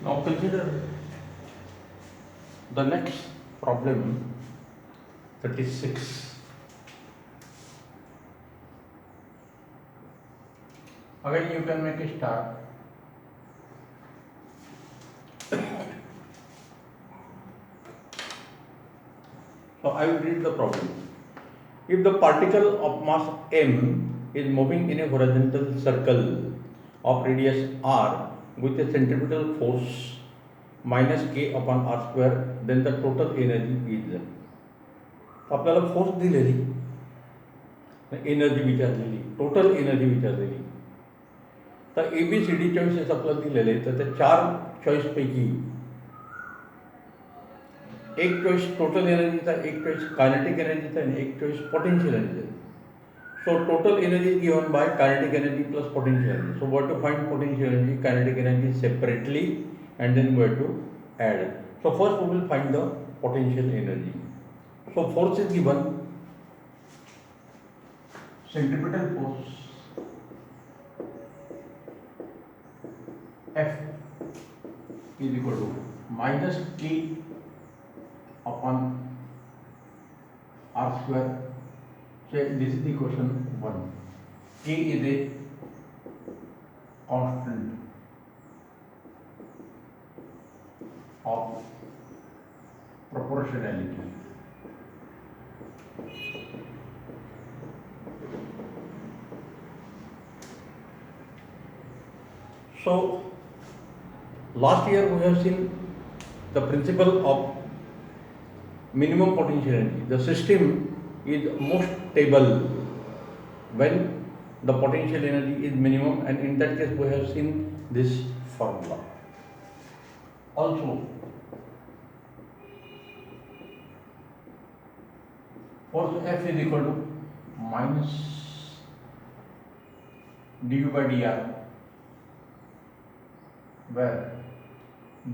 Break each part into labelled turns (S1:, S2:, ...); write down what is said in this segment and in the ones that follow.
S1: Now consider the next problem 36. Again you can make a start. So I will read the problem. If the particle of mass m is moving in a horizontal circle of radius r with a centripetal force minus k upon r square, then the total energy is. आपल्याला force दिलेली, energy विचारलेली, total energy विचारलेली. तर ABCD choices आपल्याला दिलेले, तर त्या 4 चॉईसपैकी एक choice total एनर्जीचा, एक choice kinetic एनर्जीचा आणि एक choice potential energy. So total energy is given by kinetic energy plus potential energy. So we have to find potential energy, kinetic energy separately, and then we have to add. So first we will find the potential energy. So force is given, centripetal force F is equal to minus K upon R square. So this is the equation 1. K is a constant of proportionality. So last year we have seen the principle of minimum potential energy. The system is most stable when the potential energy is minimum, and in that case we have seen this formula. Also force F is equal to minus du by dr, where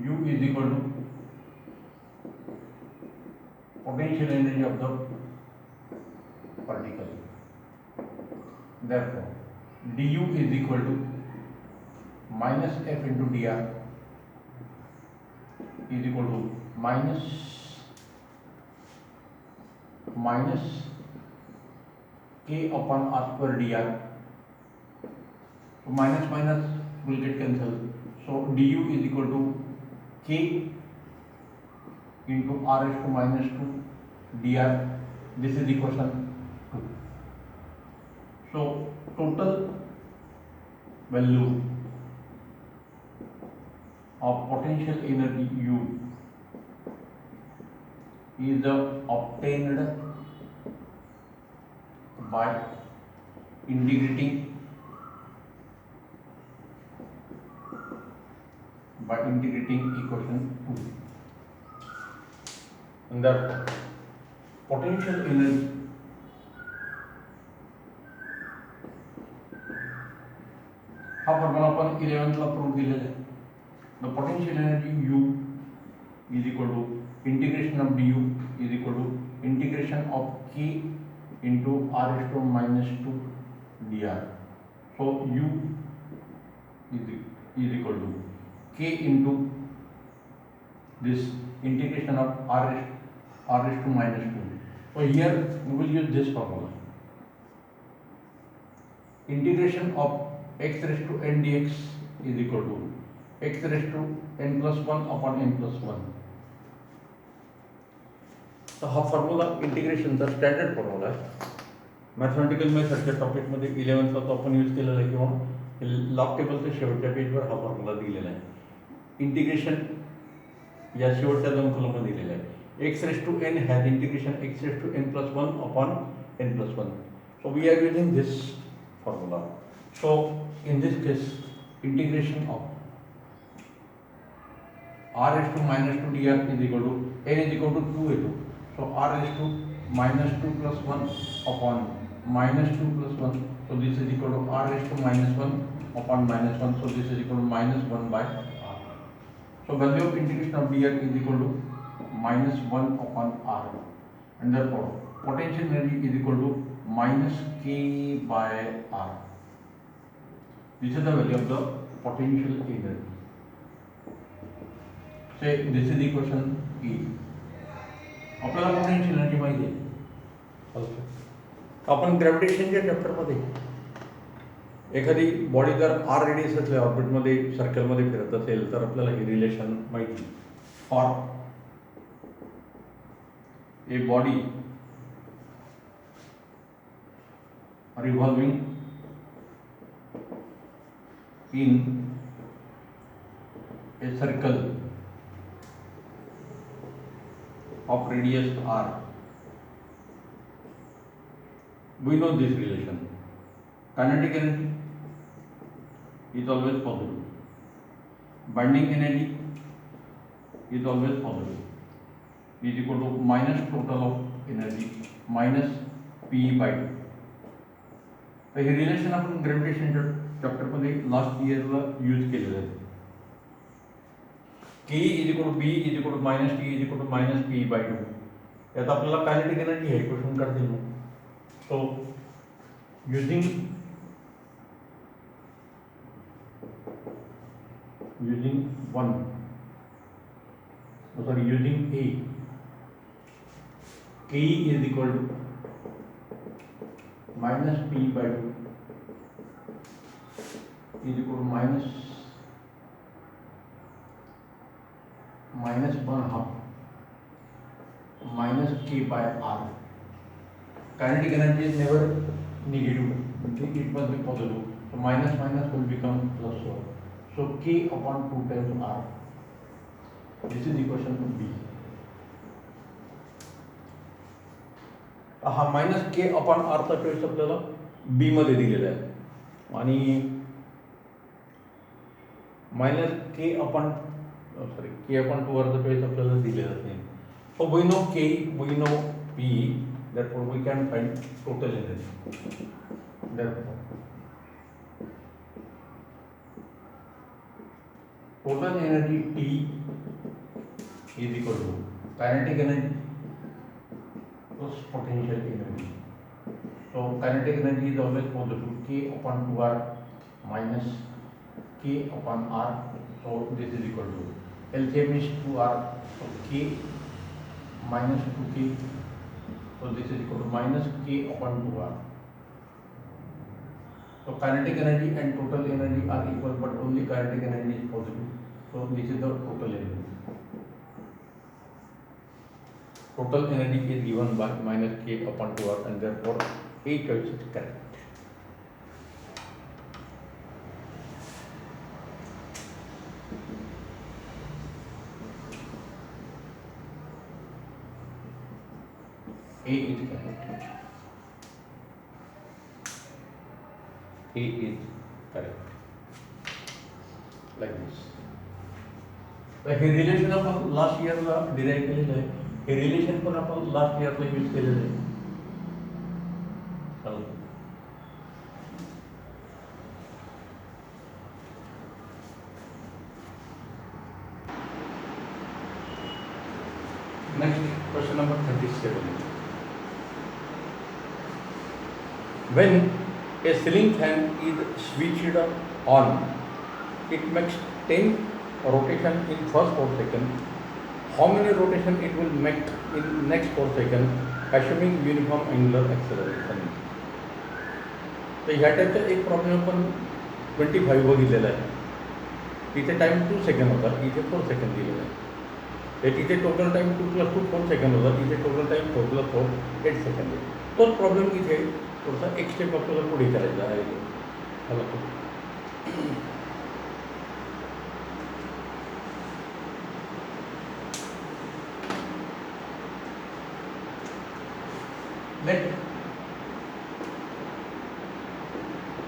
S1: u is equal to potential energy of the particle. Therefore du is equal to minus F into dr is equal to minus K upon R square dr. So minus minus will get cancelled. So du is equal to K into R raised to minus 2 dr. This is equation 2. So total value of potential energy U is obtained by integrating equation 2. And therefore potential energy हा formula आपण 11th ला prove केलेला आहे. The potential energy U is equal to integration of du is equal to integration of K into R raised to minus 2 dr. So U is equal to K into this integration of R raised to minus 2. So here we will use this formula. Integration of x raised to n dx is equal to x raised to n plus 1 upon n plus 1. तर हा formula इंटिग्रेशनचा standard formula आहे. Mathematical मेथडच्या टॉपिकमध्ये 11th तो आपण use केलेला आहे, किंवा log टेबलच्या शेवटच्या पेजवर हा फॉर्म्युला दिलेला आहे. इंटिग्रेशन या शेवटच्या 2 कॉलममध्ये दिलेला आहे. X raise to n has integration x raise to n plus 1 upon n plus 1. So we are using this formula. So in this case integration of r raised to minus 2 dr is equal to n is equal to 2a2. So r raised to minus 2 plus 1 upon minus 2 plus 1. So this is equal to r raised to minus 1 upon minus 1. So this is equal to minus 1 by r. So value of integration of dr is equal to minus 1 upon r. And therefore potential energy is equal to minus k by r. This is the value of the potential energy. से this is equation E. आपल्याला potential energy माहिती आहे. आपण ग्रॅव्हिटेशनच्या चॅप्टरमध्ये एखादी body जर are radius असल्या ऑर्बिटमध्ये सर्कलमध्ये फिरत असेल तर आपल्याला हे रिलेशन माहिती. For a body revolving in a circle of radius r, we know this relation. Kinetic energy is always possible. Binding energy is always possible. Is equal to minus total of energy minus P by 2. तर हे relation आपण ग्रॅव्हिटेशनच्या चॅप्टरमध्ये last इयरला use केलेलं आहे. K is equal to B is equal to minus T is equal to minus P by 2. यात आपल्याला kinetic energy हे question करतील मग. So using using A, K is equal to minus P by 2 is equal to minus 1/2 minus K by R. Kinetic energy is never negative, it must be positive. So minus will become plus 1. So K upon 2 times R. This is equation B. हा minus K upon आरचा choice आपल्याला B मध्ये दिलेला आहे आणि minus K upon के upon 2 आरचा choice आपल्याला दिलेला नाही. So we know K, we know P, therefore we can find total energy. Therefore total energy T is equal to kinetic energy plus potential energy. So kinetic energy is always positive, K upon 2R minus K upon R. So this is equal to LCM is 2R, so K minus 2K. So this is equal to minus K upon 2R. So kinetic energy and total energy are equal, but only kinetic energy is positive. So this is the total energy. Total energy is given by minus K upon 2R, and therefore A choice is correct. A is correct. A is correct. Like this. तर हे relation आपण last इयरला derive केलेलं आहे. हे relation पण आपण last इयरला use केलेलं आहे. Next question number 37. When a ceiling fan is switched on, it makes 10 rotation in first 4 seconds. How many rotation it will make in next 4 seconds, assuming uniform angular acceleration? तर ह्या टाईपचा एक problem आपण 25 बघितलेला आहे. इथे time 2 second होता, इथे 4 second दिलेला आहे. तिथे टोटल टाईम 2 + 2 4 सेकंड होता, इथे टोटल टाईम 4 + 4 8 सेकंड आहे. तोच प्रॉब्लेम इथे थोडासा एक स्टेप आपल्याला पुढे करायचा आहे. Let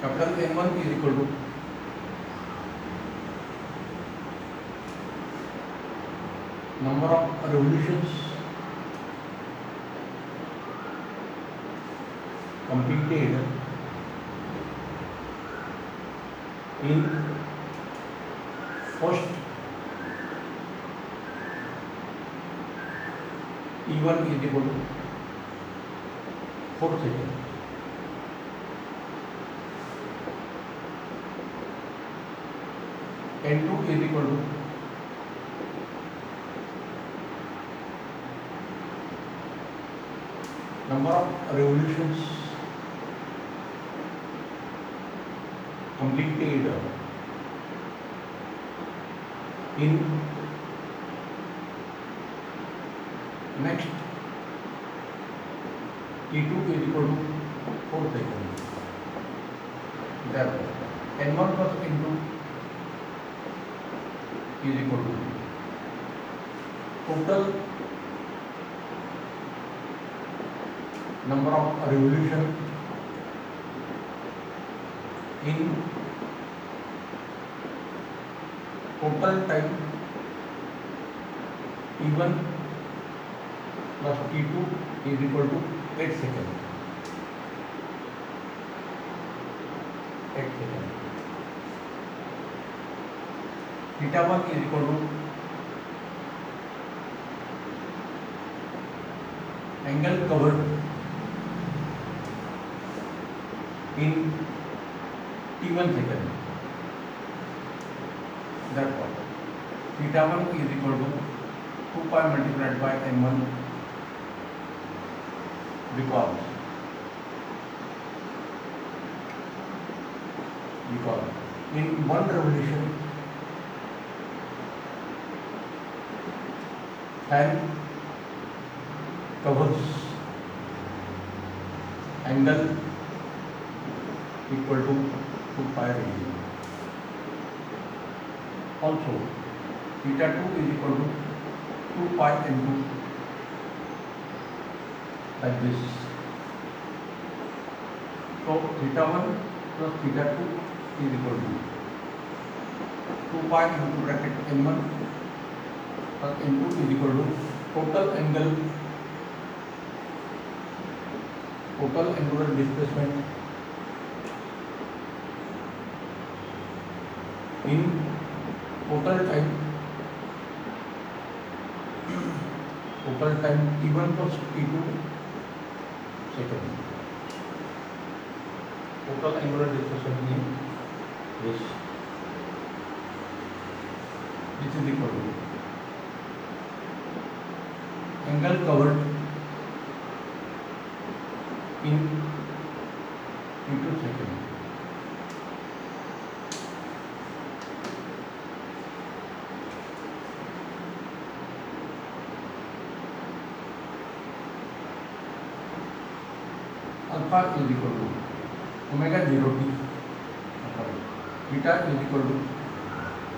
S1: capital M1 is equal to number of revolutions completed in first E1 is equal to 4 seconds. N2 is equal to number of revolutions completed in next T2 is equal to 4 seconds. Therefore, N1 plus N2 is equal to total number of revolution in total time T1 plus T2 is equal to 8 seconds. 8 seconds. Theta 1 is equal to angle covered in T1 second. Therefore, theta 1 is equal to 2 pi multiplied by n1 because in one revolution fan covers angle equal to 2 pi radian. Also, theta 2 is equal to 2 pi n2 like this. So, theta 1 plus theta 2 is equal to 2 pi into bracket n1 plus n2 is equal to total angular displacement in total time T1 plus T2 second. Total angular displacement in this is equal to angle covered in T2 second. Alpha is equal to omega 0 t, beta is equal to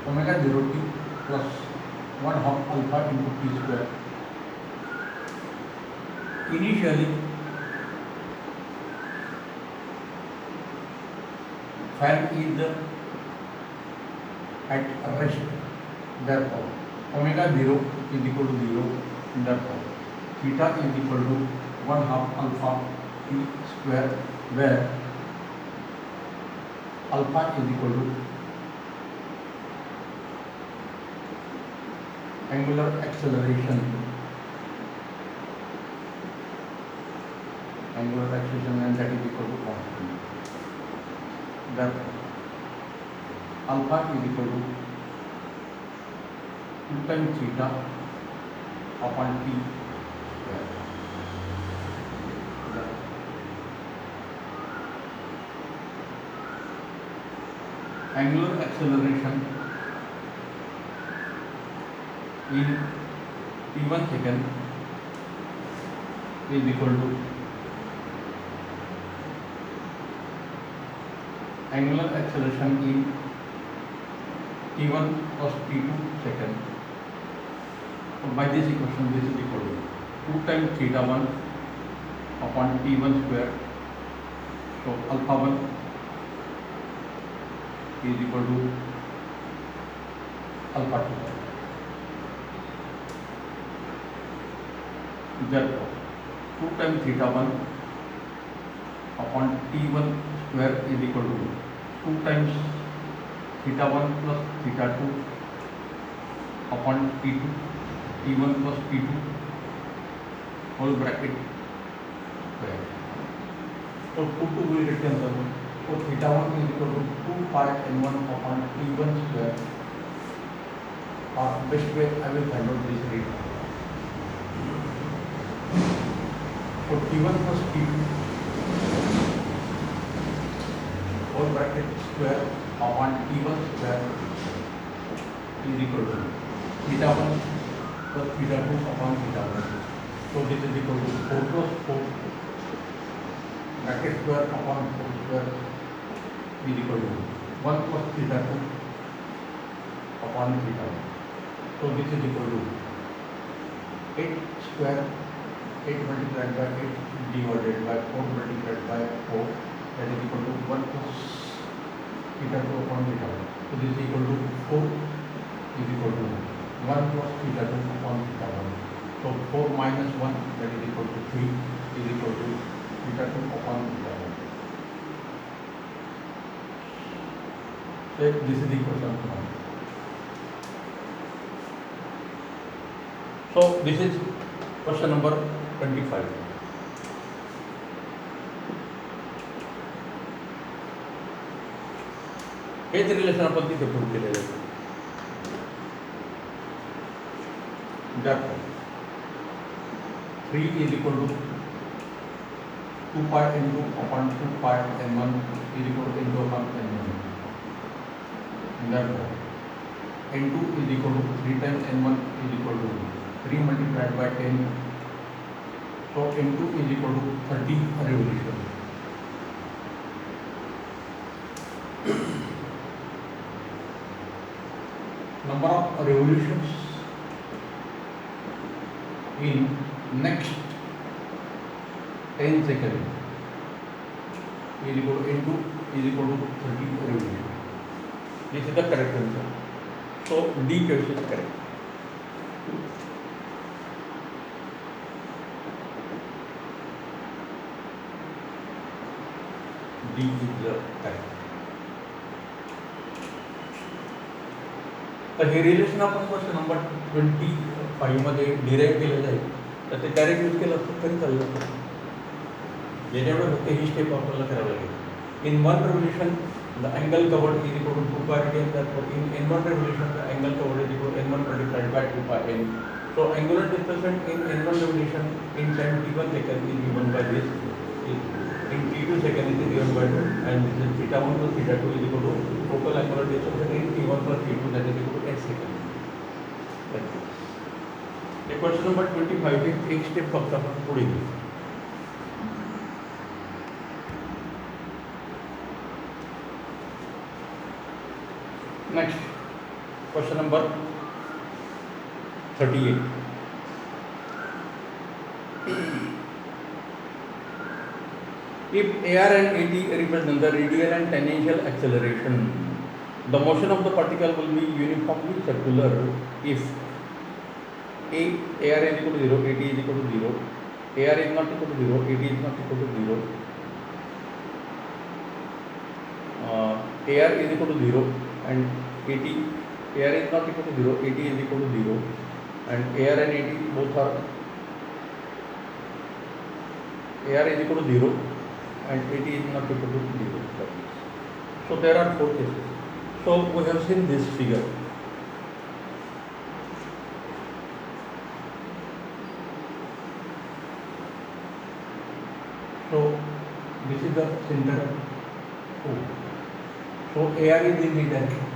S1: omega 0 t plus 1 half alpha into t square. Initially, fan is at rest. Therefore, omega 0 is equal to 0. Therefore, theta is equal to 1 half alpha t square, where alpha is equal to angular acceleration and that is equal to constant. Therefore, alpha is equal to 2 times theta upon t square. Angular acceleration in T1 second is equal to angular acceleration in T1 plus T2 second. So by this equation, this is equal to 2 times theta 1 upon T1 square. So alpha 1 is equal to alpha 2. Therefore, 2 times theta 1 upon T1 square is equal to 2 times theta 1 plus theta 2 upon T2, T1 plus T2 whole bracket square. So 2 will get cancelled. So theta 1 is equal to 2 pi n1 upon T1 square. Or best way I will find out this rate. So T1 plus T2 whole bracket square upon T1 square is equal to theta 1 plus theta 2 upon theta 1. So this is equal to 4 plus 4 bracket square upon 4 square is equal to 1 plus theta 2 upon theta 1. So this is equal to 8 square, 8 multiplied by 8 divided by 4 multiplied by 4, that is equal to 1 plus theta 2 upon theta 1. So this is equal to 4 is equal to 1 plus theta 2 upon theta 1. So 4 minus 1, that is equal to 3 is equal to theta 2 upon theta 1. So this is the equation 1. So this is question number 25. H relation आपण तिथे prove केलेलं आहे. Therefore 3 is equal to 2 pi n2 upon 2 pi n1 is equal to n2 upon n1. Therefore n2 is equal to 3 times n1 is equal to 3 multiplied by 10. So n2 is equal to 30 revolution. Number of revolutions in next 10 seconds is equal to n2 is equal to 30 revolution. This is the correct answer. So D question is correct. D is the correct. तर हे relation आपण question number 25 मध्ये derive केलेलं आहे, तर ते direct use केलं असतं तरी चाललं असतं. याच्यामुळे फक्त ही स्टेप आपल्याला करावं लागेल. In one revolution the angle covered is equal to 2 pi d, therefore in n1 revolution the angle covered is equal to n1 multiplied by 2 pi n. So angular displacement in n1 revolution in time t1 second is given by this, in t2 second is given by 2, and this is theta 1 plus theta 2 is equal to total angular displacement in t1 plus t2, that is equal to s second. The question number 25 is एक step फक्त आपण पुढे घेऊ. Next, question number 38. If AR and AT represent the radial and tangential acceleration, the motion of the particle will be uniformly circular if AR is equal to 0, AT is equal to 0, AR is not equal to 0, AT is not equal to 0, AR is equal to 0 and AT, AR is not equal to 0, AT is equal to 0, and AR and AT both are, AR is equal to 0 and AT is not equal to 0. So there are 4 cases. So we have seen this figure. So this is the center O. So AR is in the direction.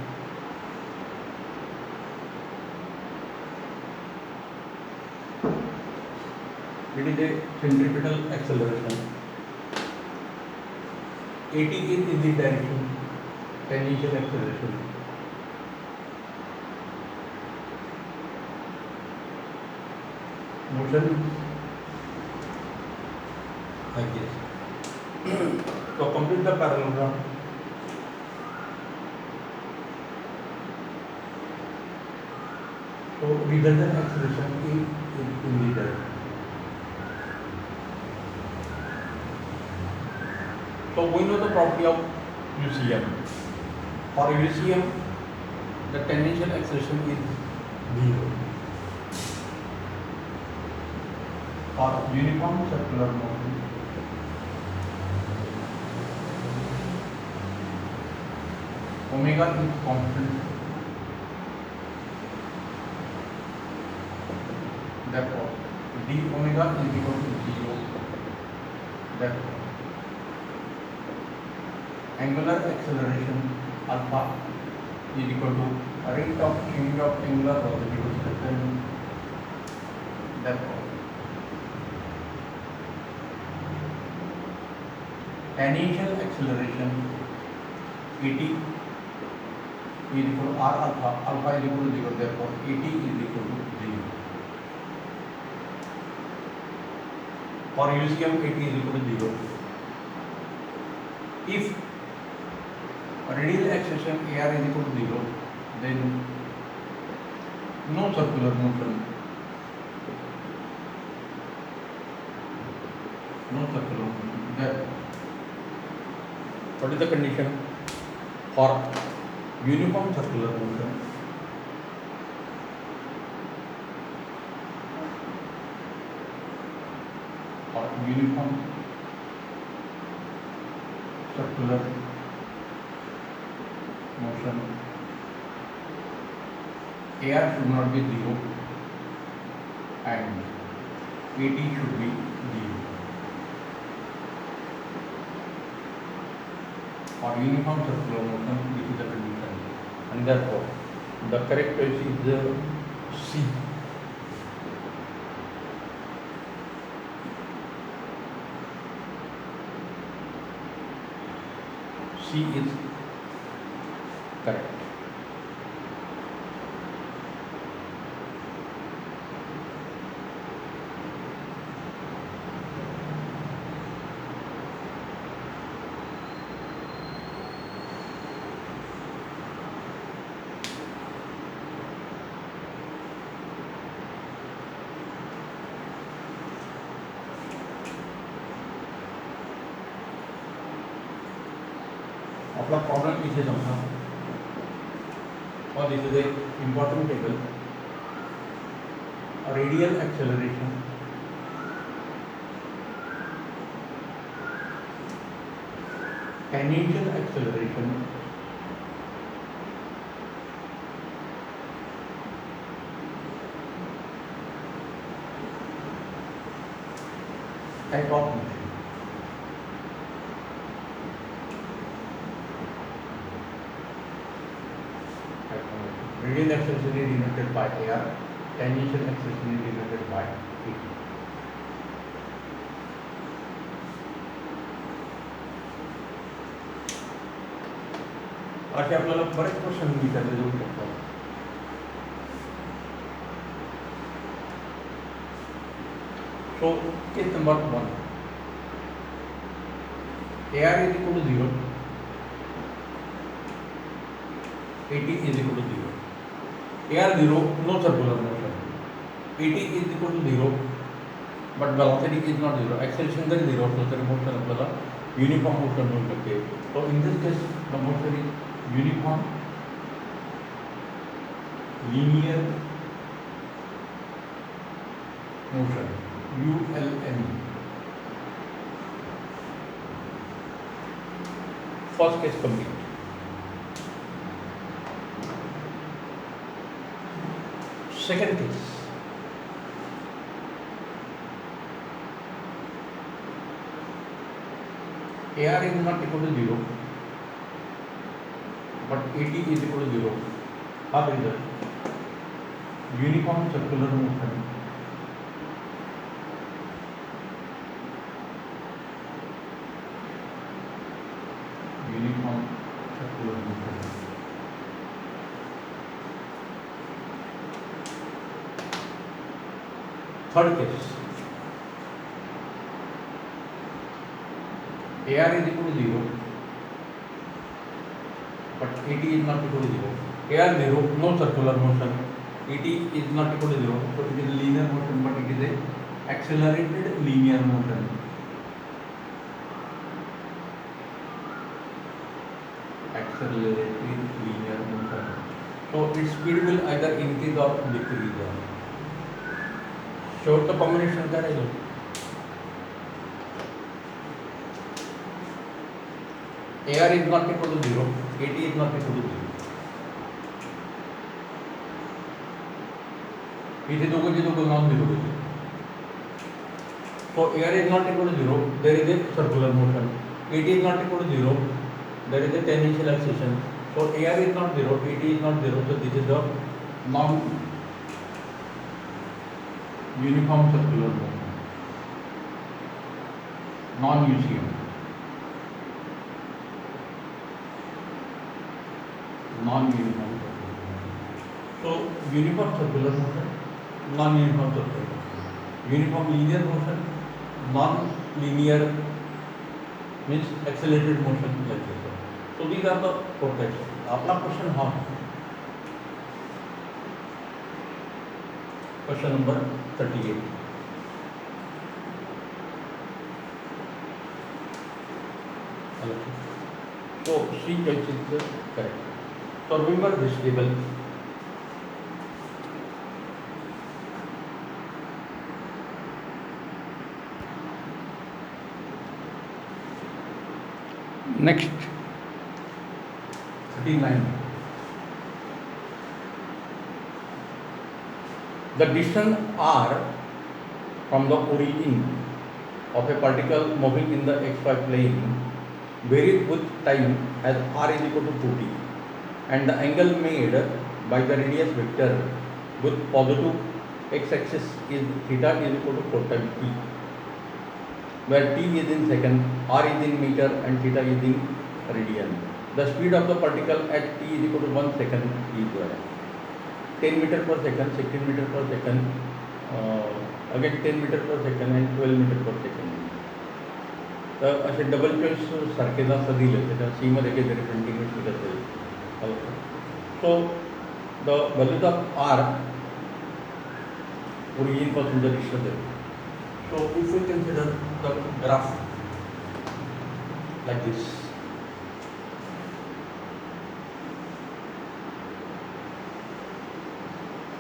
S1: It is a centripetal acceleration. AT is in the direction, tangential acceleration. Motion like this. So complete the parallelogram. So resultant acceleration is in the direction. So we know the property of UCM. For UCM, the tangential acceleration is 0. For uniform circular motion, omega is constant. Therefore, d omega is equal to 0. Therefore, angular acceleration alpha is equal to rate of change of angular velocity to certain. Therefore, tangential acceleration at is equal to r alpha, alpha is equal to 0. Therefore, at is equal to 0. For UCM, at is equal to 0. If radial acceleration AR is equal to 0, then no circular motion. No circular motion. Therefore, what is the condition for uniform circular motion? Or uniform circular motion, AR should not be 0 and AT should be 0. For uniform circular motion, this is the condition, and therefore the correct choice is C. C is correct. आपला problem इथे समजा, और this is a important table. Radial acceleration tangential acceleration type of motion. Radial acceleration is denoted by AR, tangential acceleration is denoted by AT. असे आपल्याला बरेच question विचारले जाऊ शकतात. So, case number 1, AR is equal to 0, AT is equal to 0. AR 0, no circular motion. AT is equal to 0, but velocity is not 0. Acceleration is 0, so the motion आपल्याला uniform motion होऊ शकते. So in this case, the motion is uniform linear motion, ULM. First case complete. Second case, AR is not equal to 0, but AT is equal to 0. How is that? Uniform circular motion Third case, AR is equal to 0, but AT is not equal to 0. AR 0, no circular motion. AT is not equal to 0, so it is a linear motion, but it is a accelerated linear motion. Accelerated linear motion. So its speed will either increase or decrease. शेवटचं combination काय राहिलं? AR is not equal to 0, AT is not equal to 0. इथे दोघं non zero होते. So air is not equal to 0, there is a circular motion. Et is not equal to 0, there is a tangential acceleration. So air is not 0, Et is not 0, so this is the non-uniform circular motion, non-UCM. Non-uniform circular motion. So uniform circular motion, non-uniform circular motion. Uniform linear motion, non-linear means accelerated motion like this. So these are the four types. अपना question हाँ, question number 38. So C choice is the correct. So remember this table. Next, 39. The distance r from the origin of a particle moving in the xy plane varies with time as r is equal to 2t, and the angle made by the radius vector with positive x-axis is theta is equal to 4 times t, where t is in second, r is in meter, and theta is in radian. The speed of the particle at t is equal to 1 second is 10 meter per second, 16 meter per second, again 10 meter per second and 12 meter per second. तर असे double choice सारखे जास्त दिले त्याच्या सी मध्ये काहीतरी printing mistake असेल. So the values of r origin पासून जर डिस्टन्स आहे. So if we consider the graph like this,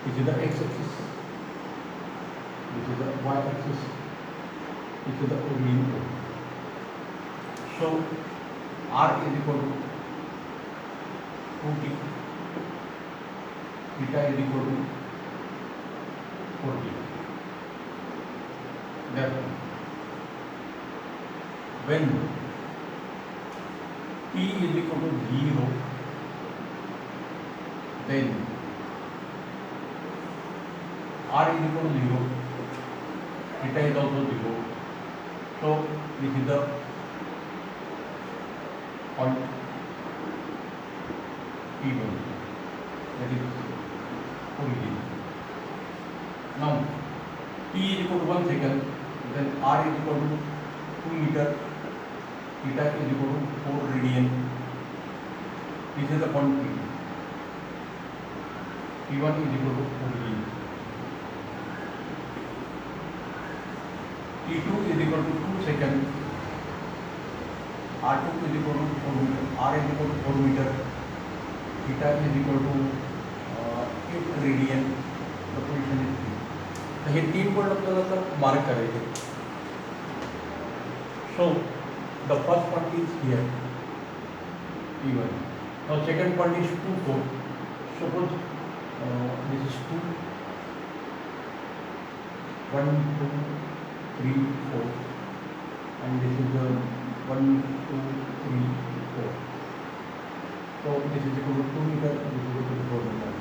S1: this is the x-axis, this is the y-axis, this is the origin. So r is equal to 2t, theta is equal to 4t. Therefore, when t is equal to 0, then r is equal to 0, theta is also 0. So this is the point P1, that is origin. Now t is equal to 1 second, then r is equal to 2 meter, theta is equal to 4 radian. This is the point P. P1 is equal to origin. T2 is equal to 2 seconds, R2 is equal to 4 meter, R is equal to 4 meter, theta is equal to 8 radian. The position is 3. तर हे 3 point आपल्याला आता mark करायचे. So the first point is here, P1. Now second point is 2, 4. Suppose this is 2, 1, 2, 3, 4, and this is the 1, 2, 3, 4. So this is equal to 2 meter, this is equal to 4 meter.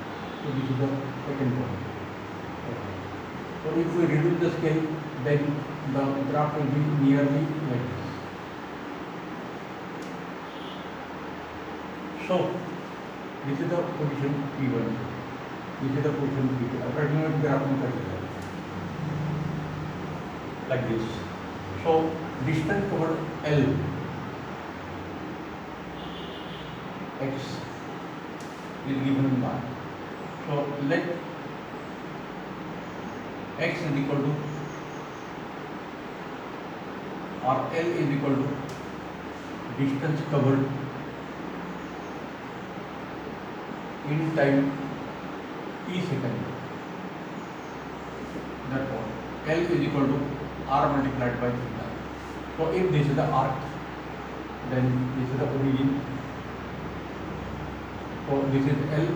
S1: So this is the second point. Okay. So if we reduce the scale, then the graph will be nearly like this. So this is the position P1, this is the position P2. Approximate graph like this. So distance toward L, x is given in bar. So let x is equal to, or L is equal to distance covered in time t second. Therefore L is equal to r multiplied by theta. So if this is the arc, then this is the origin. So this is L,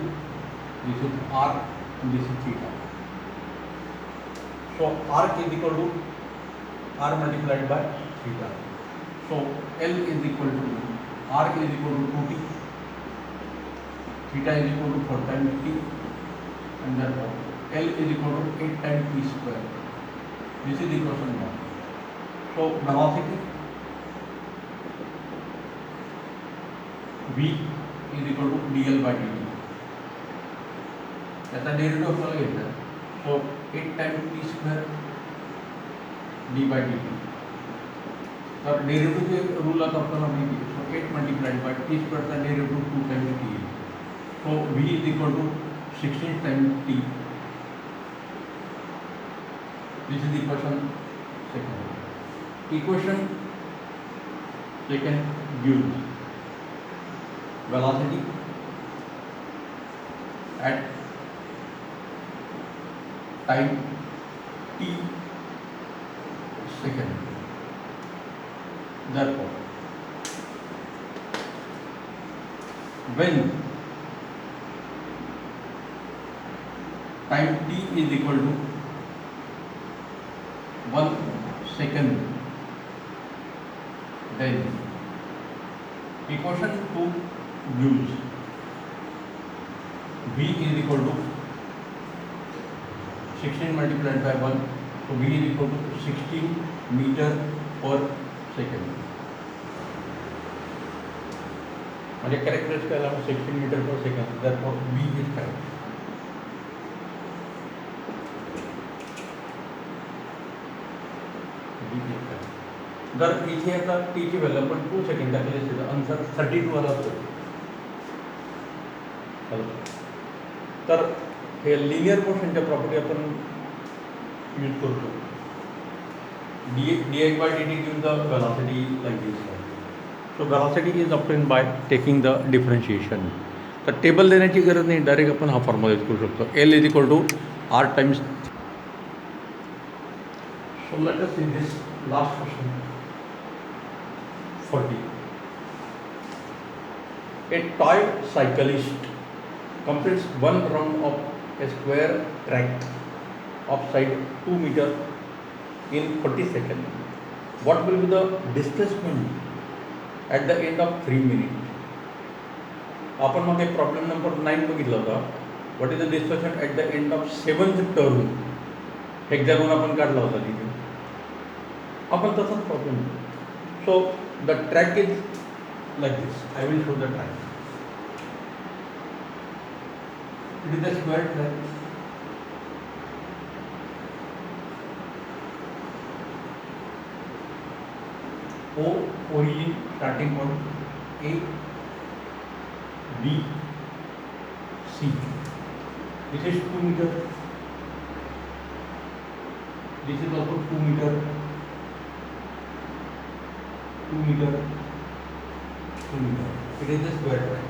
S1: this is r, and this is theta. So arc is equal to r multiplied by theta. So L is equal to r is equal to 2t, theta is equal to 4 times t, and therefore L is equal to 8 times t square. This is equation 1. So velocity v is equal to dl by dt. त्याचा derivative आपल्याला घ्यायचा आहे. So 8 times t square d by d t. तर डेरिव्हेटिव्हचे rule आता आपल्याला माहिती आहे. सो 8 मल्टिप्लाइड बाय टी स्क्वेअरचा डेरिव्हेटिव्ह 2 टाइम्स टी आहे. So v is equal to 16 times t. This is equation second. Equation second gives velocity at time t second. Therefore, when time t is equal to 1 second, then equation 2 gives v is equal to 16 multiplied by 1, so v is equal to 16 meter per second. म्हणजे correctness काय आला 16 metre पर second. therefore v is correct. v is correct. जर इथे आता t ची value आपण 2 second टाकली असेल तर आन्सर 32 आला असतो. तर हे लिनियर मोशनच्या प्रॉपर्टी आपण यूज करतो. dx by dt gives the velocity like this. So velocity is obtained by taking the differentiation. तर टेबल देण्याची गरज नाही, डायरेक्ट आपण हा फॉर्म्युला यूज करू शकतो. L is equal to r times. So let us see this last question. 40. A toy cyclist completes one round of a square track of side 2 meter in 40 seconds. What will be the displacement at the end of 3 minutes? आपण मग एक problem number 9 बघितला होता. What is the displacement at the end of 7th turn. Hexagon आपण काढला होता तिथे. आपण तसाच problem. So the track is like this. I will show the track. It is the square track. O origin starting point A, B, C. This is 2 meter. This is also 2 meter. 2 meter. 2 meter. It is the square track.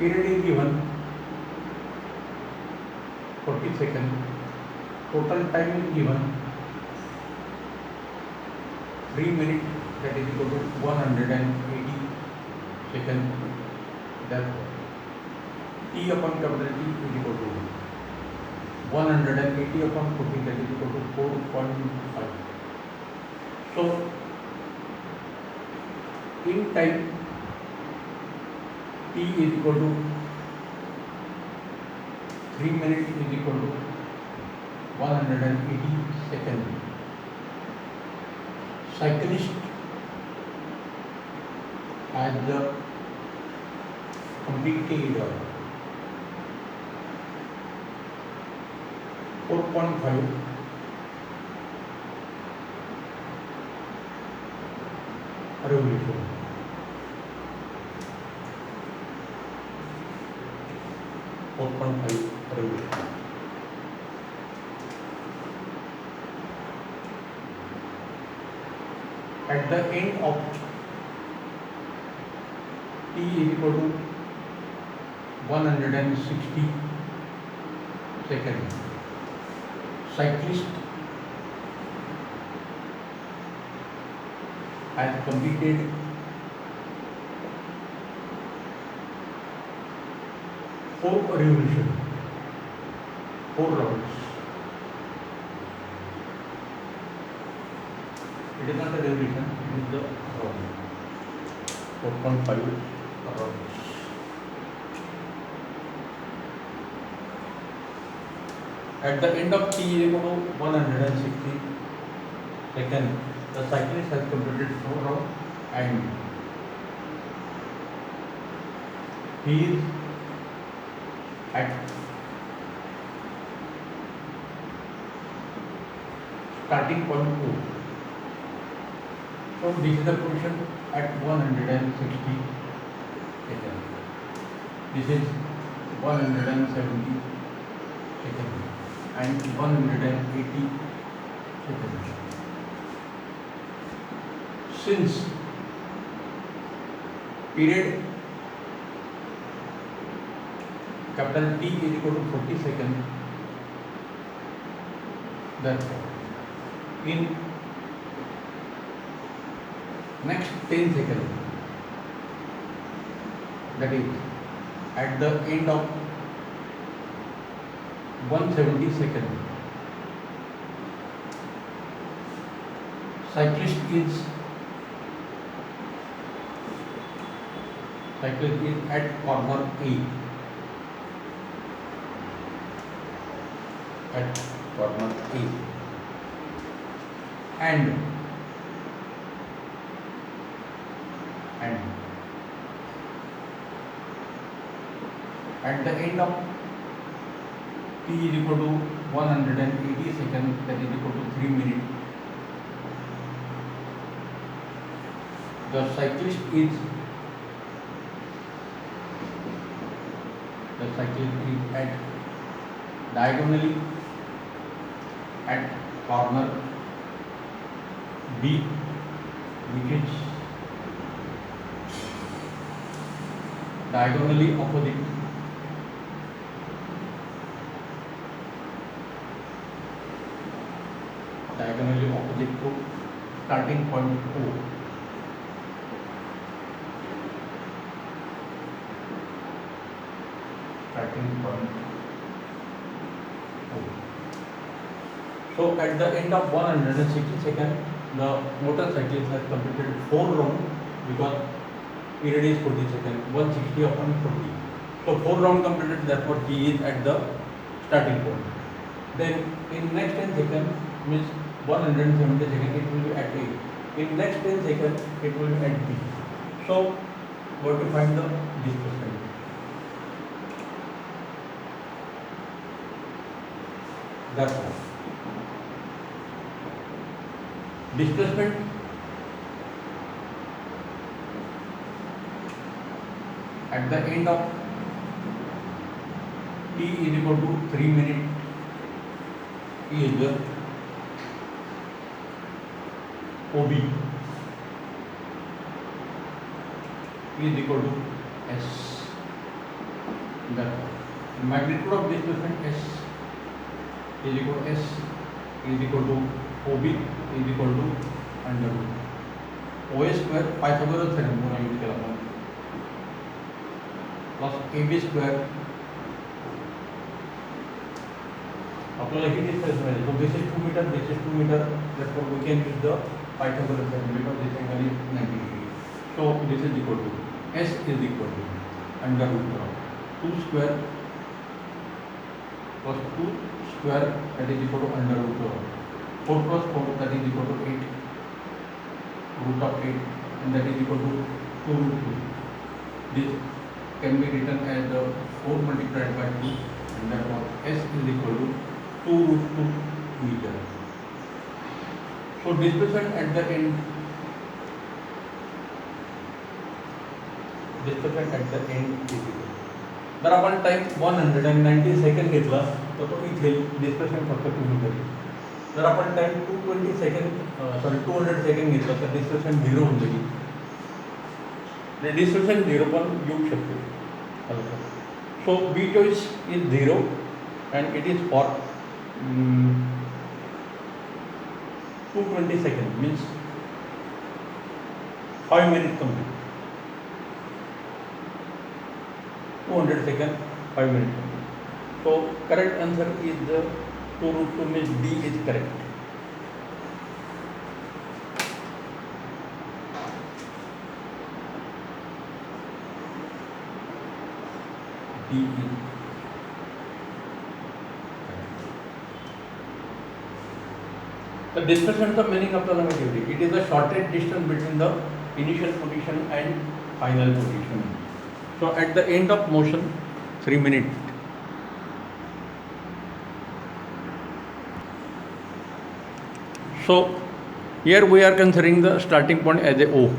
S1: Period is given 40 seconds. Total time is given 3 minutes, that is equal to 180 seconds. Therefore, T upon capital T is equal to 180 upon 40, that is equal to 4.5. So, in time T is equal to 3 minutes is equal to 180 seconds. Cyclist has the completed 4.5 revolution. At the end of T is equal to 160 seconds. Cyclist has completed 4 revolutions. 4 rounds. It is not a revolution, it is the round. 4.5 rounds. At the end of t is equal to 160 seconds, the cyclist has completed 4 rounds and he is at starting point 2. So this is the position at 160 seconds. This is 170 seconds and 180 seconds. Since period capital T is equal to 40 seconds, therefore in next 10 seconds, that is at the end of 170 seconds, cyclist is at corner A. At corner A, and at the end of t is equal to 180 seconds, that is equal to 3 minutes, the cyclist is at diagonally at corner B, which is diagonally opposite to starting point O. So at the end of 160 seconds, the motorcyclist has completed 4 rounds because period is 40 seconds, 160 upon 40. So 4 rounds completed, therefore he is at the starting point. Then in next 10 seconds, means 170 seconds, it will be at A. In next 10 seconds, it will be at B. So we have to find the displacement. Therefore, displacement at the end of t is equal to 3 minutes is OB is equal to S. Therefore, magnitude of displacement S is equal to S is equal to OB is equal to under root OA square Pythagoras theorem use केला आपण plus AB square आपल्याला ही distance मिळेल. So this is 2 meter, this is 2 meter, therefore we can use the Pythagoras theorem because this angle is 90 degrees. So this is equal to S is equal to under root of 2 square plus 2 square, that is equal to under root of 4 plus 4, that is equal to 8 root of 8, and that is equal to 2 root 2. This can be written as the 4 multiplied by 2, and therefore S is equal to 2 root 2 meter. So displacement at the end is equal. जर आपण time 190 second घेतला तर तो इथे displacement फक्त 2 metre. जर आपण time 200 second घेतला तर डिस्प्लेसमेंट 0 होऊन जाईल. डिस्प्लेसमेंट 0 पण येऊ शकते. So b choice is 0 and it is for 220 seconds, means 5 minutes complete. 200 seconds, 5 minutes complete. So correct answer is 2 root 2 means D is correct. D is the displacement of meaning आपल्याला माहिती होती. It is the shortest distance between the initial position and final position. So at the end of motion, 3 minutes. So here we are considering the starting point as a O.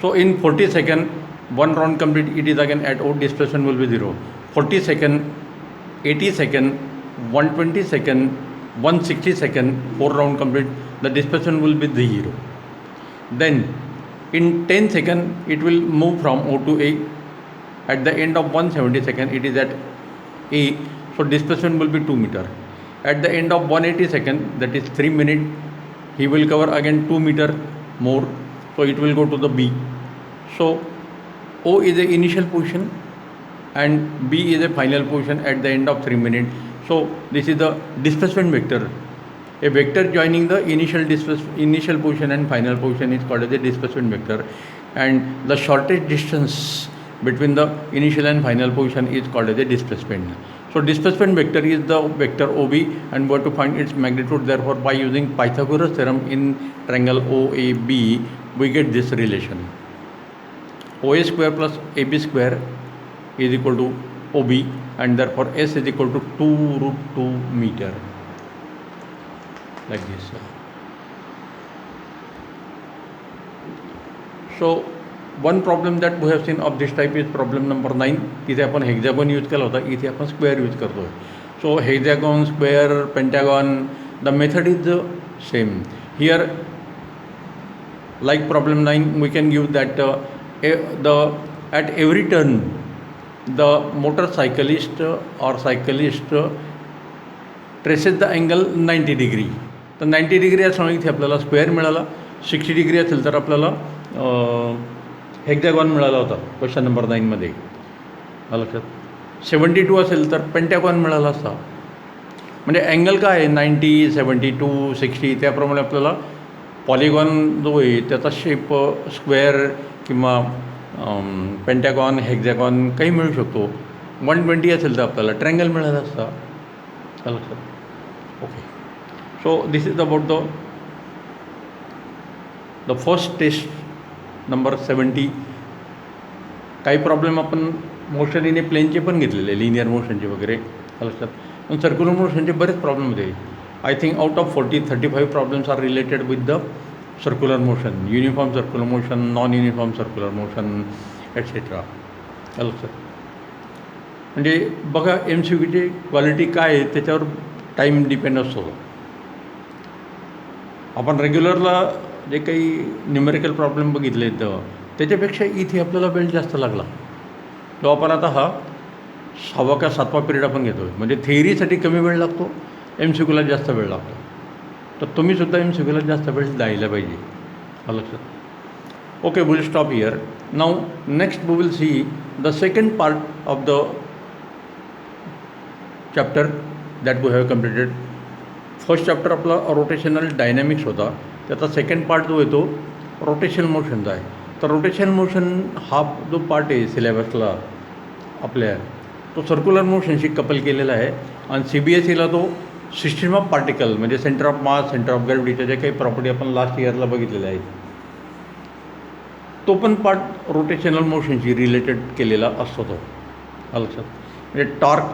S1: So in 40 seconds, one round complete, it is again at O, displacement will be 0. 40 seconds, 80 seconds, 120 seconds, 160 seconds, 4 round complete, the displacement will be 0. Then in 10 seconds, it will move from O to A. At the end of 170 seconds, it is at A, so displacement will be 2 meter. At the end of 180 seconds, that is 3 minutes, he will cover again 2 meter more, so it will go to the B. So O is the initial position and B is a final position at the end of 3 minutes. So this is the displacement vector. A vector joining the initial position and final position is called as a displacement vector, and the shortest distance between the initial and final position is called as a displacement. So displacement vector is the vector OB, and we have to find its magnitude. Therefore, by using Pythagoras theorem in triangle OAB, we get this relation. OA square plus AB square is equal to OB, and therefore S is equal to 2 root 2 meter. Like this. So one problem that we have seen of this type is problem number 9. इथे आपण hexagon use केला होता, इथे आपण square use करतो. So hexagon, square, pentagon, the method is the same. Here like problem 9, we can give that at every turn the motorcyclist or cyclist traces the angle 90 degree. तर 90 degree असणं इथे आपल्याला square मिळाला. 60 degree असेल तर आपल्याला hexagon मिळाला होता क्वेश्चन नंबर 9मध्ये. लक्षात. 72 असेल तर पेंटॅगॉन मिळाला असता. म्हणजे अँगल काय आहे 90, 72, 60 त्याप्रमाणे आपल्याला पॉलिगॉन जो आहे त्याचा शेप स्क्वेअर किंवा पेंटॅगॉन, हेक्झॅगॉन काही मिळू शकतो. 120 असेल तर आपल्याला ट्रँगल मिळाला असता. लक्षात. Okay. So this is about the first test number 70. काही प्रॉब्लेम आपण मोशन इन ए प्लेनचे पण घेतलेले, लिनियर मोशनचे वगैरे. लक्षात. पण सर्क्युलर मोशनचे बरेच प्रॉब्लेम होते. I think out of 35 problems are related with the circular motion, uniform circular motion, non-uniform circular motion, etc. म्हणजे बघा MCQची क्वालिटी काय आहे त्याच्यावर टाईम डिपेंड असतो. आपण रेग्युलरला जे काही न्यूमेरिकल प्रॉब्लेम बघितले तर त्याच्यापेक्षा इथे आपल्याला वेळ जास्त लागला. तो आपण आता हा 6वा का 7वा पिरियड आपण घेतो. म्हणजे थेअरीसाठी कमी वेळ लागतो, MCQला जास्त वेळ लागतो. तर तुम्हीसुद्धा MCQला जास्त वेळ द्यायला पाहिजे. लक्षात. Okay, will stop here. Now next we will see the second part of the chapter that we have completed. First chapter आपला रोटेशनल डायनॅमिक्स होता. त्याचा सेकंड पार्ट जो आहे तो रोटेशनल मोशनचा आहे. तर रोटेशनल मोशन हा जो पार्ट आहे सिलेबसला आपल्या तो सर्क्युलर मोशनशी कपल केलेला आहे. आणि CBSEला तो सिस्टम ऑफ पार्टिकल म्हणजे centre of mass, centre of ग्रॅव्हिटीच्या जे काही प्रॉपर्टी आपण लास्ट इयरला बघितलेल्या आहेत तो पण पार्ट रोटेशनल मोशनशी रिलेटेड केलेला असतो तो. लक्षात. म्हणजे torque,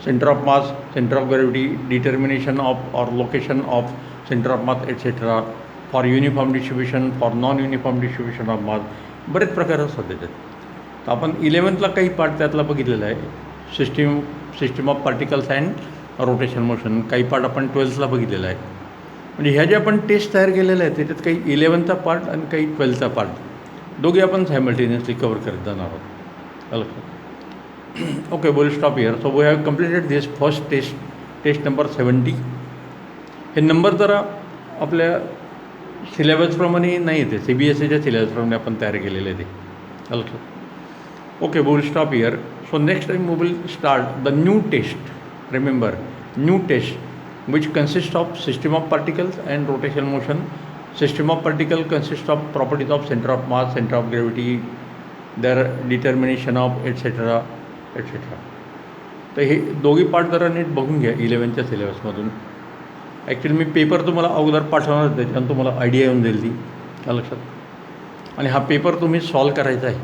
S1: centre of mass, centre of gravity, determination of or location of centre of mass etcetera, for uniform distribution, for non uniform distribution of mass, बरेच प्रकार असतात त्याच्यात. तर आपण 11th काही पार्ट त्यातला बघितलेला आहे. System of particles and rotation motion. काही पार्ट आपण 12thला बघितलेला आहे. म्हणजे ह्या ज्या आपण टेस्ट तयार केलेल्या आहेत त्याच्यात काही 11th पार्ट आणि काही 12th पार्ट दोघे आपण सायमल्टेनियसली कवर करत जाणार आहोत. Okay, will stop here. So we have completed this first test number 70. हे नंबर जरा आपल्या सिलेबसप्रमाणे नाही येते, CBSEच्या सिलेबसप्रमाणे आपण तयार केलेले ते. लक्षात. Okay, we will stop here. So next time we will start the new test. remember, new test which consists of system of particles and rotational motion. System of particle consists of properties of center of mass, center of gravity, their determination of etc. etc. तर हे दोघी part जरा NEET बघून घ्या 11च्या सिलेबसमधून. Actually मी paper तुम्हाला अगोदर पाठवणार होते, त्याच्यानं तुम्हाला आयडिया येऊन जाईल ती त्या लक्षात. आणि हा पेपर तुम्ही सॉल्व करायचा आहे.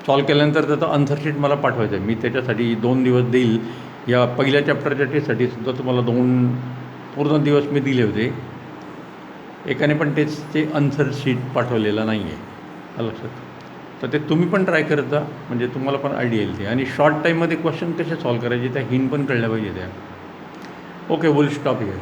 S1: सॉल्व केल्यानंतर त्याचा आन्सरशीट मला पाठवायचं आहे. मी त्याच्यासाठी 2 दिवस देईल. या पहिल्या चॅप्टरच्या टेस्टसाठी सुद्धा तुम्हाला 2 पूर्ण दिवस मी दिले होते. एकाने पण टेस्टचे आन्सरशीट पाठवलेलं नाही आहे लक्षात. तर ते तुम्ही पण ट्राय करत जा, म्हणजे तुम्हाला पण आयडिया येईल ते. आणि शॉर्ट टाईममध्ये क्वेश्चन कसे सॉल्व करायचे त्या हिंट पण कळल्या पाहिजे त्या. Okay, will stop here.